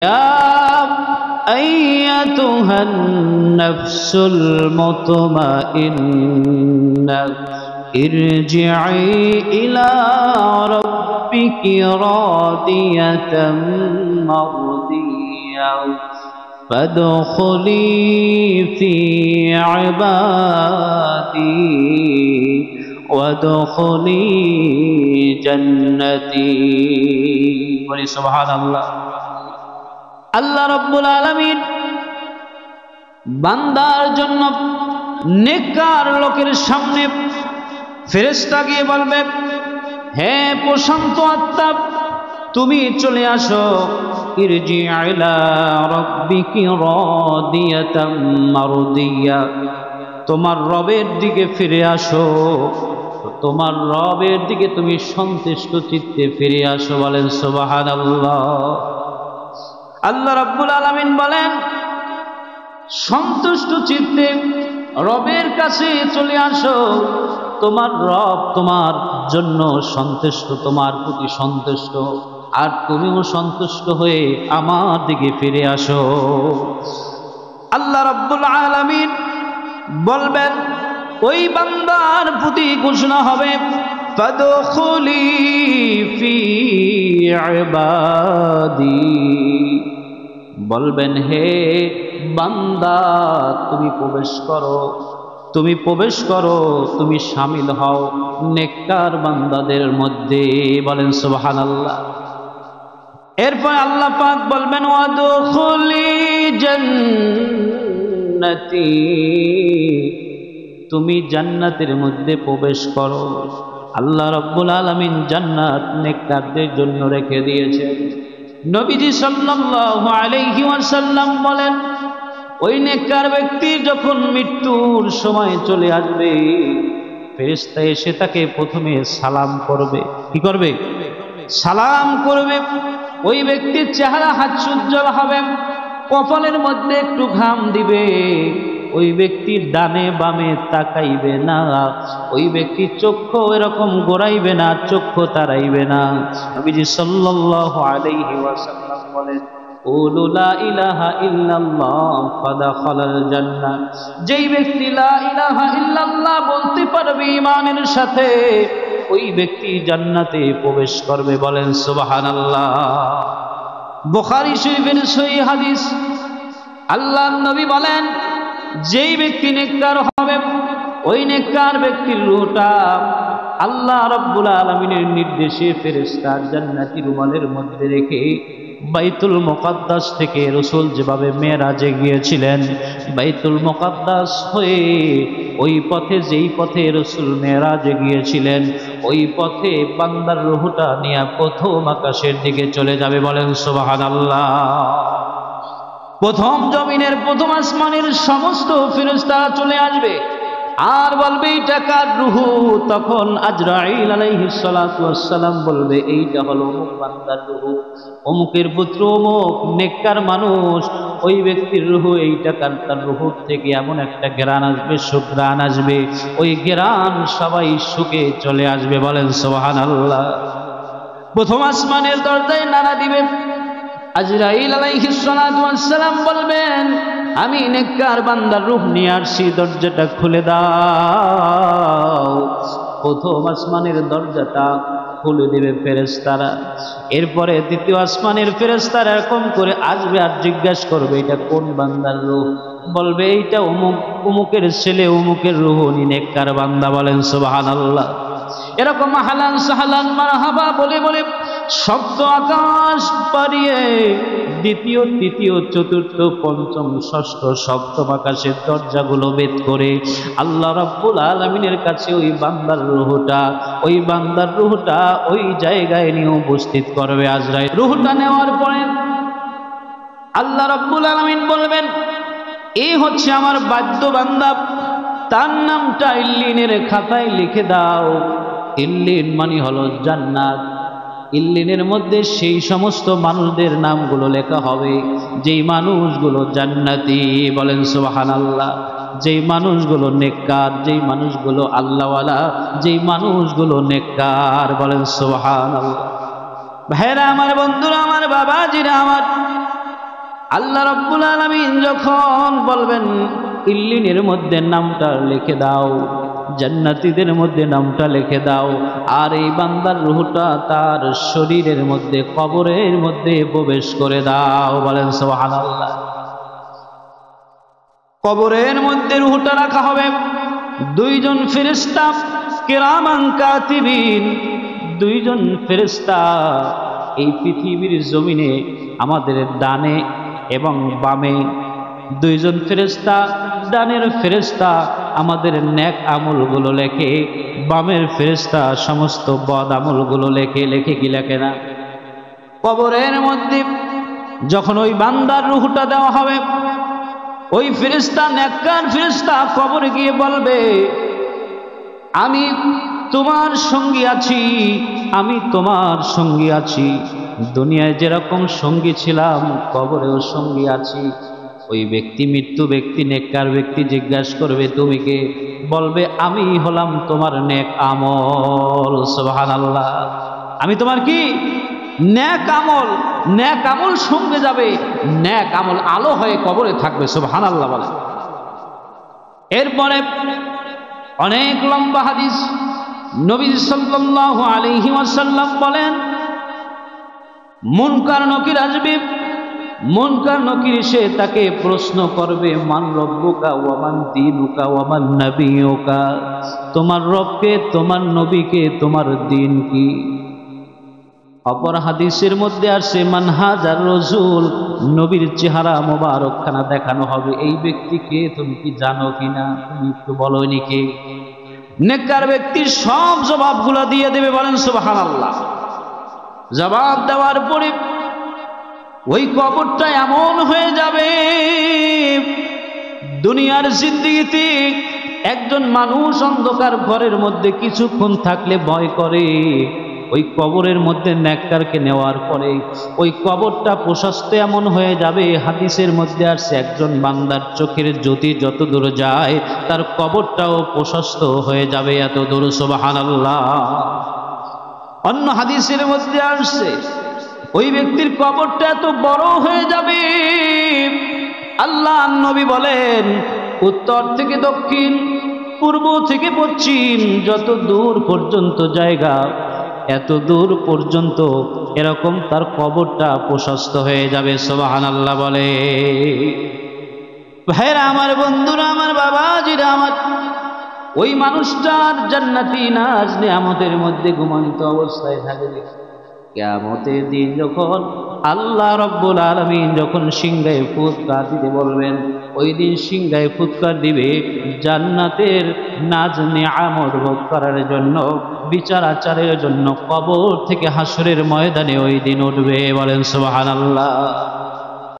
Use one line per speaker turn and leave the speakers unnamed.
يا أيتها النفس المطمئنة ارجعي إلى ربك راضية مرضية فادخلي في عبادي وادخلي جنتي سبحان الله। আল্লাহ রাব্বুল আলামিন বান্দার জন্য নেককার লোকের সামনে ফেরেশতা গিয়ে বলবে, হে প্রশান্ত আত্মা, তুমি চলে আসো, ইরজি ইলা রাব্বিকি রাদিয়াতাম মারদিয়া, তোমার রবের দিকে ফিরে আসো, তোমার রবের দিকে তুমি সন্তুষ্ট চিত্তে ফিরে আসো। বলেন সুবহানাল্লাহ। আল্লাহ রাব্বুল আলামিন বলেন, সন্তুষ্ট চিত্তে রবের কাছে চলে আসো, তোমার রব তোমার জন্য সন্তুষ্ট, তোমার প্রতি সন্তুষ্ট, আর তুমিও সন্তুষ্ট হয়ে আমার দিকে ফিরে আসো। আল্লাহ রাব্বুল আলামিন বলবেন, ওই বান্দার প্রতি ঘোষণা হবে, ফাদখুলি ফি ইবাদি, বলবেন, হে বান্দা, তুমি প্রবেশ করো, তুমি প্রবেশ করো, তুমি শামিল হও নেককার বান্দাদের মধ্যে। বলেন সুবহানাল্লাহ। এরপর আল্লাহ পাক বলবেন, ওয়াদখুলি জান্নাতি, তুমি জান্নাতের মধ্যে প্রবেশ করো। আল্লাহ রাব্বুল আলামিন জান্নাত নেককারদের জন্য রেখে দিয়েছেন। নবীজি সাল্লাল্লাহু আলাইহি ওয়াসাল্লাম বলেন, ওই নেককার ব্যক্তি যখন মৃত্যুর সময় চলে আসবে, ফেরেশতা এসে তাকে প্রথমে সালাম করবে। কি করবে? সালাম করবে। ওই ব্যক্তির চেহারা হাস্যোজ্জ্বল হবে, কপালের মধ্যে একটু ঘাম দিবে, ওই ব্যক্তির ডানে বামে তাকাইবে না, ওই ব্যক্তির চক্ষু এরকম গোড়াইবে না, চক্ষু তারাইবে না। নবীজি সাল্লাল্লাহু আলাইহি ওয়াসাল্লাম বলেন, কুলু লা ইলাহা ইল্লাল্লাহ ফাদাখালাল জান্নাহ, যেই ব্যক্তি লা ইলাহা ইল্লাল্লাহ বলতে পারবে ঈমানের সাথে, ওই ব্যক্তি জান্নাতে প্রবেশ করবে। বলেন সুবহানাল্লাহ। বুখারী শরীফের সহিহ হাদিস, আল্লাহর নবী বলেন, যেই ব্যক্তি নেককার হবে, ওই নেককার ব্যক্তির রূহটা আল্লাহ রাব্বুল আলামিনের নির্দেশে ফেরেশতা জান্নাতি রুমালের মধ্যে রেখে বাইতুল মুকাদ্দাস থেকে রাসূল যেভাবে মেরাজে গিয়েছিলেন, বাইতুল মুকাদ্দাস হয়ে ওই পথে, যেই পথে রাসূল মেরাজে গিয়েছিলেন, ওই পথে বান্দার রূহটা নিয়ে প্রথম আকাশের দিকে চলে যাবে। বলেন সুবহানাল্লাহ। প্রথম জমিনের, প্রথম আসমানের সমস্ত ফেরেশতারা চলে আসবে আর বলবে, এইটা কার রূহ? তখন আজরাইল আলাইহিস সালাতু ওয়াস সালাম বলবে, এইটা হলো অমুক বান্দার রূহ, অমুকের পুত্র অমুক নেককার মানুষ, ওই ব্যক্তির রূহ এইটা কার। তার রূহ থেকে এমন একটা ঘ্রাণ আসবে, সুঘ্রাণ আসবে, ওই ঘ্রাণ সবাই সুখে চলে আসবে। বলেন সুবহানাল্লাহ। প্রথম আসমানের দরজায় নাড়া দিবে, আজরাইল আলাইহিস সালাতু ওয়াস সালাম বলবেন, আমি নেককার বান্দার রূহ নিয়ে আসছি, দরজাটা খুলে দাও। প্রথম আসমানের দরজাটা খুলে দেবে ফেরেশতারা। এরপরে দ্বিতীয় আসমানের ফেরেশতারা এরকম করে আসবে আর জিজ্ঞাসা করবে, এটা কোন বান্দার রূহ? বলবে, এইটা অমুক, অমুকের ছেলে, অমুকের রূহ, উনি নেককার বান্দা। বলেন সুবহানাল্লাহ। এরকম আহলান সাহলান মারহাবা বলে বলে সপ্ত আকাশ পারিয়ে দ্বিতীয়, তৃতীয়, চতুর্থ, পঞ্চম, ষষ্ঠ, সপ্তম আকাশের দরজাগুলো ভেদ করে আল্লাহ রাব্বুল আলামিনের কাছে ওই বান্দার রূহটা, ওই বান্দার রূহটা ওই জায়গায় নিয়ে উপস্থিত করবে আজরাইল। রূহটা নেওয়ার পরে আল্লাহ রাব্বুল আলামিন বলবেন, এই হচ্ছে আমার বাধ্য বান্দা, তার নামটা ইল্লিনের খাতায় লিখে দাও। ইল্লিন মানে হলো জান্নাত। ইল্লিনের মধ্যে সেই সমস্ত মানুষদের নামগুলো লেখা হবে যেই মানুষগুলো জান্নাতি। বলেন সুবহানাল্লাহ। যেই মানুষগুলো নেককার, যেই মানুষগুলো আল্লাহওয়ালা, যেই মানুষগুলো নেককার। বলেন সুবহানাল্লাহ। ভাইরা আমার, বন্ধুরা আমার, বাবাজিরা আমার, আল্লাহ রাব্বুল আলামিন যখন বলবেন ইল্লিনের মধ্যে নামটা লিখে দাও, জান্নাতীদের মধ্যে নামটা লিখে দাও, আর এই বান্দার রূহটা তার শরীরের মধ্যে কবরের মধ্যে প্রবেশ করে দাও। বলেন সুবহানাল্লাহ। কবরের মধ্যে রূহটা রাখা হবে। দুইজন ফেরেশতা কিরামান কাতিবিন, দুইজন ফেরেশতা এই পৃথিবীর জমিনে আমাদের ডানে এবং বামে, দুইজন ফেরেশতা, ডানের ফেরেশতা আমাদের নেক আমলগুলো লেখে, বামের ফেরেশতা সমস্ত বদ আমলগুলো লেখে। লেখে কি লেখে না? কবরের মধ্যে যখন ওই বান্দার রূহটা দেওয়া হবে, ওই ফেরেশতা, নেককার ফেরেশতা কবরে গিয়ে বলবে, আমি তোমার সঙ্গী আছি, আমি তোমার সঙ্গী আছি। দুনিয়ায় যেরকম সঙ্গী ছিলাম কবরেও সঙ্গী আছি। ওই ব্যক্তি, মৃত্যু ব্যক্তি, নেককার ব্যক্তি জিজ্ঞাসা করবে, তুমি কে? বলবে, আমি হলাম তোমার নেক আমল। সুবহানাল্লাহ। আমি তোমার কি? নেক আমল। নেক আমল সঙ্গে যাবে, নেক আমল আলো হয়ে কবরে থাকবে। সুবহানাল্লাহ বলে। এরপরে অনেক লম্বা হাদিস, নবী সাল্লাল্লাহু আলাইহি ওয়াসাল্লাম বলেন, মুনকার নকির আসবে, মুনকার নকির এসে তাকে প্রশ্ন করবে, মান রব্বুকা ওয়া মান দীনুকা ওয়া মান নাবিয়ুকা, তোমার রবকে, তোমার নবীকে, তোমার দিন কি? অপর হাদিসের মধ্যে আসে, মান হাজার রাসূল, নবীর চেহারা মোবারকখানা দেখানো হবে, এই ব্যক্তিকে তুমি কি জানো কিনা? তুমি একটু বলো নি কে? নেককার ব্যক্তি সব জবাবগুলো দিয়ে দেবে। বলেন সুবহানাল্লাহ। জবাব দেওয়ার পরে ওই কবরটা এমন হয়ে যাবে, দুনিয়ার জিন্দেগিতে একজন মানুষ অন্ধকার ঘরের মধ্যে কিছুক্ষণ থাকলে ভয় করে, ওই কবরের মধ্যে নেককারকে নেওয়ার পরে ওই কবরটা প্রশস্ত এমন হয়ে যাবে, হাদিসের মধ্যে আসছে একজন বান্দার চোখের জ্যোতি যত দূর যায় তার কবরটাও প্রশস্ত হয়ে যাবে, এত দূর। সুবহানাল্লাহ। অন্য হাদিসের মধ্যে আসছে ওই ব্যক্তির কবরটা এত বড় হয়ে যাবে, আল্লাহ নবী বলেন, উত্তর থেকে দক্ষিণ, পূর্ব থেকে পশ্চিম যত দূর পর্যন্ত জায়গা, এত দূর পর্যন্ত এরকম তার কবরটা প্রশস্ত হয়ে যাবে। সুবহানাল্লাহ বলে। ভাইরা আমার, বন্ধুরা আমার, বাবাজিরা আমার, ওই মানুষটার জান্নাতি নাজ নিয়ামতের মধ্যে ঘুমন্ত অবস্থায় থাকবে। কিয়ামতের দিন যখন আল্লাহ রাব্বুল আলামিন যখন সিংহায় ফুৎকার দিতে বলবেন, ওই দিন সিংহায় ফুৎকার দিবে জান্নাতের নাজ নিয়ামত ভোগ করার জন্য, বিচার আচারের জন্য কবর থেকে হাসরের ময়দানে ওই দিন উঠবে। বলেন সুবহানাল্লাহ।